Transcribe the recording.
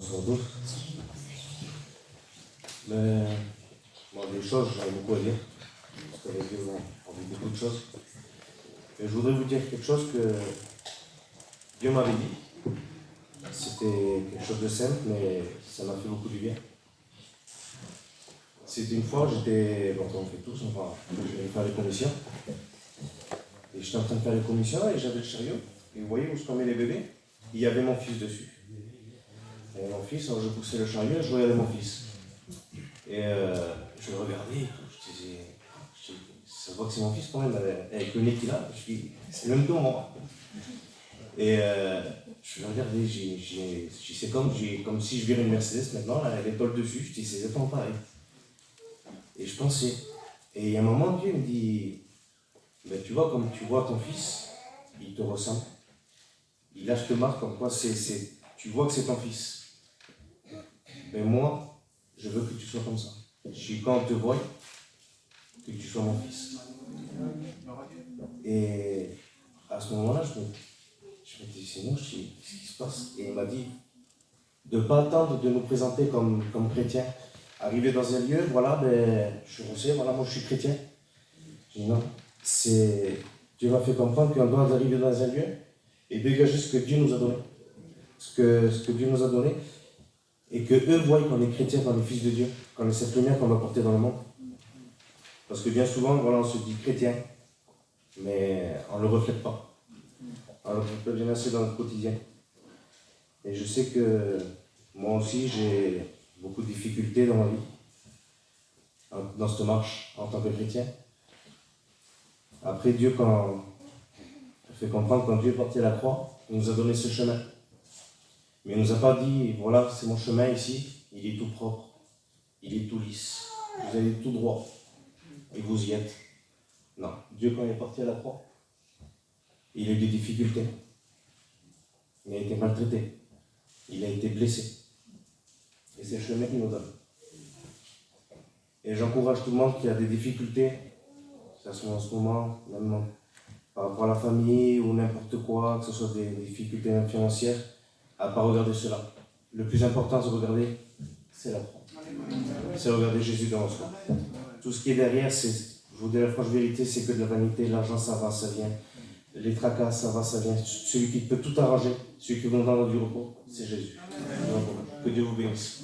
Bonsoir à tous. Mais, bon, des choses, j'en ai beaucoup à dire, parce qu'avec eux, on vit beaucoup de choses. Et je voudrais vous dire quelque chose que Dieu m'avait dit. C'était quelque chose de simple, mais ça m'a fait beaucoup du bien. C'était une fois, bon, on fait tous, enfin, je vais faire les commissions. Et j'étais en train de faire les commissions et j'avais le chariot. Et vous voyez où se met les bébés? Il y avait mon fils dessus. Et mon fils, alors je poussais le chariot et je regardais mon fils. Et je le regardais et tout, je disais, ça voit que c'est mon fils quand même, avec le nez qu'il a, je dis, c'est le même que moi. Et je le regardais, c'est comme si je virais une Mercedes maintenant, là, elle est tôle dessus, je dis, c'est exactement pareil. Et je pensais, et il y a un moment, Dieu me dit, ben, tu vois, comme tu vois ton fils, il te ressemble, il lâche te marque comme quoi tu vois que c'est ton fils. Mais moi, je veux que tu sois comme ça. Quand on te voit, que tu sois mon fils. Et à ce moment-là, je me dis, Seigneur, qu'est-ce qui se passe? Et il m'a dit de ne pas attendre de nous présenter comme chrétiens. Arriver dans un lieu, voilà, ben, je sais, voilà, moi je suis chrétien. Je dis non, Dieu m'a fait comprendre qu'on doit arriver dans un lieu et dégager ce que Dieu nous a donné. Ce que Dieu nous a donné. Et que eux voient qu'on est chrétien, qu'on est fils de Dieu, qu'on est cette lumière qu'on va porter dans le monde. Parce que bien souvent, voilà, on se dit chrétien, mais on ne le reflète pas. On ne le reflète pas bien assez dans notre quotidien. Et je sais que moi aussi, j'ai beaucoup de difficultés dans ma vie, dans cette marche en tant que chrétien. Après, Dieu, quand il fait comprendre, quand Dieu est parti à la croix, il nous a donné ce chemin. Mais il ne nous a pas dit, voilà, c'est mon chemin ici, il est tout propre, il est tout lisse, vous allez tout droit, et vous y êtes. Non, Dieu, quand il est parti à la croix, il a eu des difficultés. Il a été maltraité. Il a été blessé. Et c'est le chemin qu'il nous donne. Et j'encourage tout le monde qui a des difficultés, que ce soit en ce moment, même par rapport à la famille ou n'importe quoi, que ce soit des difficultés financières, à ne pas regarder cela. Le plus important de regarder, c'est la croix. C'est regarder Jésus dans soi. Tout ce qui est derrière, je vous dis la franche vérité, c'est que de la vanité, l'argent, ça va, ça vient. Les tracas, ça va, ça vient. Celui qui peut tout arranger, celui qui vous donne du repos, c'est Jésus. Que Dieu vous bénisse.